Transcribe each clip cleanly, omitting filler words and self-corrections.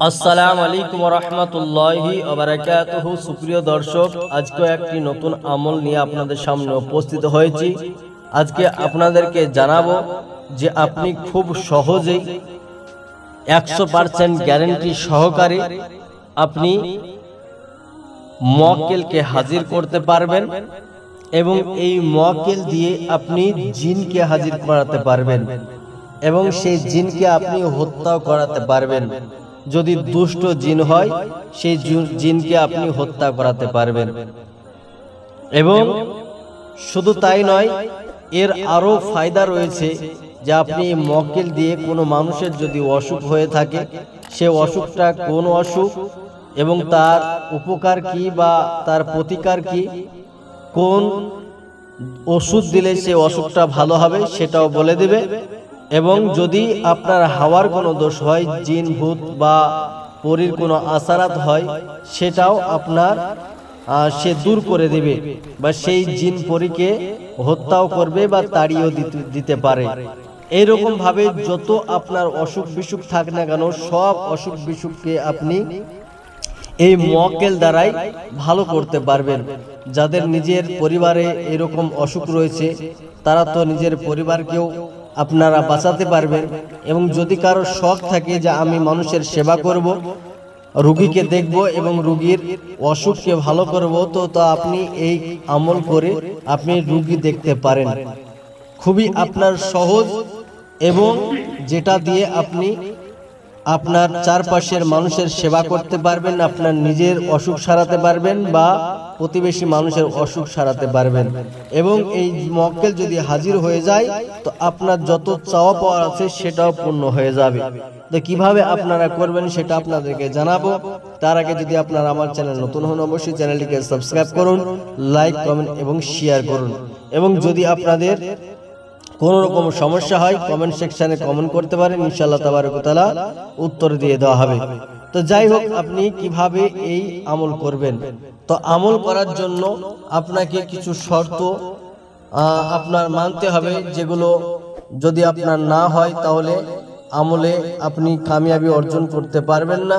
আসসালামু আলাইকুম ওয়া রাহমাতুল্লাহি ওয়া বারাকাতুহু। সুপ্রিয় দর্শক, আজকে একটি নতুন আমল নিয়ে আপনাদের সামনে উপস্থিত হয়েছি। আজকে আপনাদেরকে জানাবো যে আপনি খুব সহজেই 100% গ্যারান্টি সহকারে আপনি মুয়াক্কিলকে হাজির করতে পারবেন এবং এই মুয়াক্কিল দিয়ে আপনি জিনকে হাজির করাতে পারবেন এবং সেই জিনকে আপনি হত্যাও করাতে পারবেন। যদি দুষ্ট জিন হয় সেই জিনকে আপনি হত্যা করাতে পারবেন। এবং শুধু তাই নয়, এর আরো ফায়দা রয়েছে যে আপনি মুয়াক্কিল দিয়ে কোনো মানুষের যদি অসুখ হয়ে থাকে, সে অসুখটা কোন অসুখ এবং তার উপকার কি বা তার প্রতিকার কি, কোন ওষুধ দিলে সে অসুখটা ভালো হবে সেটাও বলে দেবে। এবং যদি আপনার হাওয়ার কোনো দোষ হয়, জিন ভূত বা পরীর কোনো আসারাত হয়, সেটাও আপনার সে দূর করে দেবে বা সেই জিন পরীকে হত্যাও করবে বা তাড়িয়েও দিতে পারে। এইরকম ভাবে যত আপনার অসুখ বিসুখ থাক না কেন, সব অসুখ বিসুখকে আপনি এই মুয়াক্কিল দ্বারাই ভালো করতে পারবেন। যাদের নিজের পরিবারে এরকম অসুখ রয়েছে তারা তো নিজের পরিবারকেও আপনারা বাঁচাতে পারবেন। এবং যদি কারো শখ থাকে যে আমি মানুষের সেবা করব, রোগীকে দেখব এবং রোগীর অসুখকে ভালো করব, তো আপনি এই আমল করে আপনি রোগী দেখতে পারেন। খুবই আপনার সহজ এবং যেটা দিয়ে আপনি আপনার চারপাশের মানুষের সেবা করতে পারবেন, আপনার নিজের অসুখ সারাতে পারবেন বা প্রতিবেশী মানুষের অসুখ সারাতে পারবেন। এবং এই মুয়াক্কিল যদি হাজির হয়ে যায় তো আপনার যত চাওয়া পাওয়া আছে সেটাও পূর্ণ হয়ে যাবে। তো কিভাবে আপনারা করবেন সেটা আপনাদেরকে জানাবো। তার আগে যদি আপনারা আমার চ্যানেল নতুন হন, অবশ্যই চ্যানেলটিকে সাবস্ক্রাইব করুন, লাইক কমেন্ট এবং শেয়ার করুন। এবং যদি আপনাদের কোন রকম সমস্যা হয় কমেন্ট সেকশনে কমেন্ট করতে পারেন, ইনশাআল্লাহ তাবারক ওয়া তাআলা উত্তর দিয়ে দেওয়া হবে। তো যাই হোক, আপনি কিভাবে এই আমল করবেন, তো আমল করার জন্য আপনাকে কিছু শর্ত আপনার মানতে হবে, যেগুলো যদি আপনার না হয় তাহলে আমলে আপনি কামিয়াবি অর্জন করতে পারবেন না।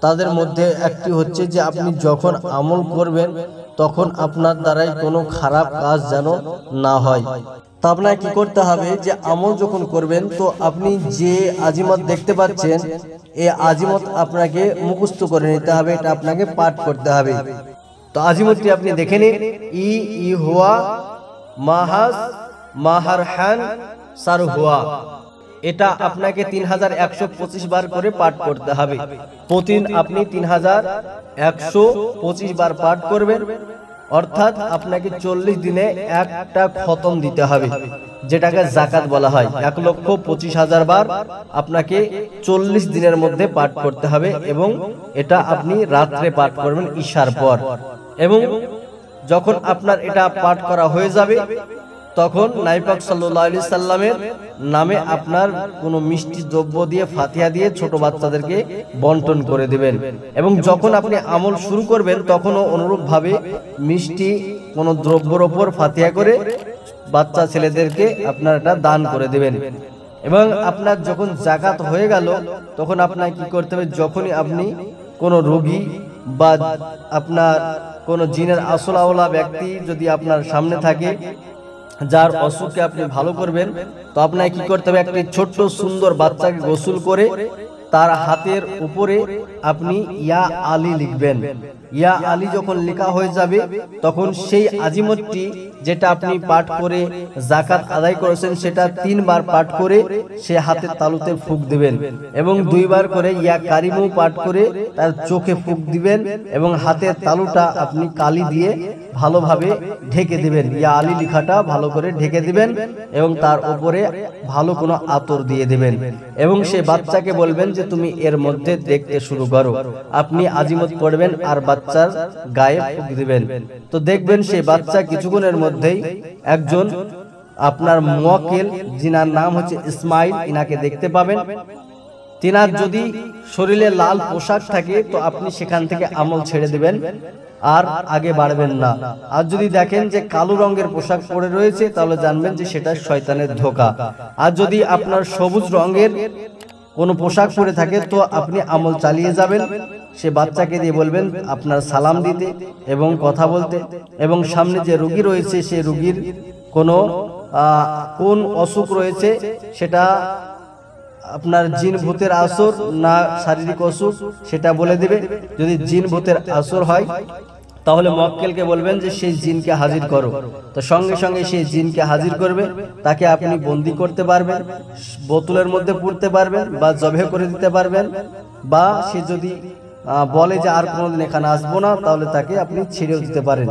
তাদের মধ্যে একটি হচ্ছে যে আপনি যখন আমল করবেন তখন আপনার দ্বারাই কোনো খারাপ কাজ যেন না হয়। তো আপনাকে কি করতে হবে যে আমল যখন করবেন তো আপনি যে আজিমত দেখতে পাচ্ছেন এই আজিমত আপনাকে মুখস্থ করে নিতে হবে, এটা আপনাকে পাঠ করতে হবে। তো আজিমতটি আপনি দেখে নিন। ই হুয়া মাহাস মাহারহান সার হুয়া, এটা আপনাকে 3125 বার করে পাঠ করতে হবে। প্রতিদিন আপনি 3125 বার পাঠ করবেন, অর্থাৎ আপনাকে 40 দিনে একটা খতম দিতে হবে, যেটাকে যাকাত বলা হয়। 1,25,000 বার আপনাকে 40 দিনের মধ্যে পাঠ করতে হবে। এবং এটা আপনি রাত্রে পাঠ করবেন ঈশার পর। এবং যখন আপনার এটা পাঠ করা হয়ে যাবে তখন নবী পাক সাল্লাল্লাহু আলাইহি সাল্লামের নামে আপনার কোনো মিষ্টি দ্রব্য দিয়ে ফাতিহা দিয়ে ছোট বাচ্চাদেরকে বন্টন করে দিবেন। এবং যখন আপনি আমল শুরু করবেন তখনও অনুরূপভাবে মিষ্টি কোনো দ্রব্যের ওপর ফাতিহা করে বাচ্চা ছেলেদেরকে আপনার এটা দান করে দিবেন। এবং আপনার যখন যাকাত হয়ে গেল তখন আপনার কি করতে হবে, যখনই আপনি কোনো রোগী বা আপনার কোনো জিনের আসলাওয়ালা ব্যক্তি যদি আপনার সামনে থাকে যার অসুখকে আপনি ভালো করবেন, তো আপনাকে কি করতে হবে, একটি ছোট্ট সুন্দর বাচ্চাকে গোসল করে তার হাতের উপরে আপনি ইয়া আলী লিখবেন। ইয়া আলী যখন লেখা হয়ে যাবে তখন সেই আজিমতটি যেটা আপনি পাঠ করে যাকাত আদায় করেছেন সেটা 3 বার পাঠ করে সে হাতের তালুতে ফুঁক দিবেন। এবং 2 বার করে ইয়া কারিমু পাঠ করে তার চোখে ফুঁক দিবেন এবং হাতের তালুটা আপনি কালি দিয়ে ভালোভাবে ঢেকে দিবেন। ইয়া আলী লেখাটা ভালো করে ঢেকে দিবেন এবং তার উপরে ভালো কোনো আতর দিয়ে দিবেন। এবং সেই বাচ্চাকে বলবেন যে তুমি এর মধ্যে দেখতে শুরু করো। আপনি আজিমত পড়বেন আর বাচ্চার গায়ে ফুঁক দিবেন। তো দেখবেন সেই বাচ্চা কিছুক্ষণের মধ্যেই একজন আপনার মুয়াক্কিল, যিনার নাম হচ্ছে ইসমাইল, ইনাকে দেখতে পাবেন। তিনার যদি শরীরে লাল পোশাক থাকে তো আপনি সেখান থেকে আমল ছেড়ে দিবেন আর আগে বাড়বেন না। আর যদি দেখেন যে কালো রঙের পোশাক পরে রয়েছে তাহলে জানবেন যে সেটা শয়তানের ধোঁকা। আর যদি আপনার সবুজ রঙের কোনো পোশাক পরে থাকে তো আপনি আমল চালিয়ে যাবেন। সে বাচ্চাকে দিয়ে বলবেন আপনার সালাম দিতে এবং কথা বলতে, এবং সামনে যে রোগী রয়েছে সে রোগীর কোনো কোন অসুখ রয়েছে সেটা আপনার জিন ভূতের আসর না শারীরিক অসুখ সেটা বলে দেবে। যদি জিন ভূতের আসর হয় তাহলে মক্কেলকে বলবেন যে সেই জিনকে হাজির করো, তো সঙ্গে সঙ্গে সেই জিনকে হাজির করবে। তাকে আপনি বন্দি করতে পারবেন, বোতলের মধ্যে পুরতে পারবেন বা জবে করে দিতে পারবেন, বা সে যদি বলে যে আর কোনোদিন এখানে আসবো না তাহলে তাকে আপনি ছেড়েও দিতে পারেন।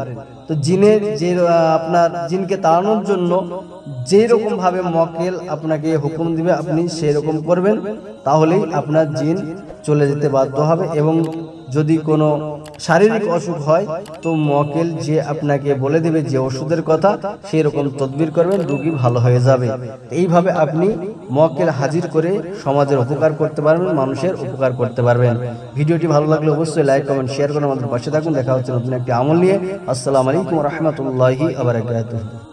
তো জিনের যে আপনার জিনকে তাড়ানোর জন্য যে রকম ভাবে মক্কেল আপনাকে হুকুম দিবে আপনি সেই রকম করবেন, তাহলেই আপনার জিন চলে যেতে বাধ্য হবে। এবং যদি কোনো শারীরিক অসুখ হয় তো মক্কেল যে আপনাকে বলে দেবে যে ওষুধের কথা, সেই রকম তদবির করবেন, রোগী ভালো হয়ে যাবে। এইভাবে আপনি মক্কেল হাজির করে সমাজের উপকার করতে পারবেন, মানুষের উপকার করতে পারবেন। ভিডিওটি ভালো লাগলে অবশ্যই লাইক কমেন্ট শেয়ার করে আমাদের পাশে থাকুন। দেখা হচ্ছে নতুন একটি আমল নিয়ে। আসসালামু আলাইকুম ওয়া রাহমাতুল্লাহি ওয়া বারাকাতুহু।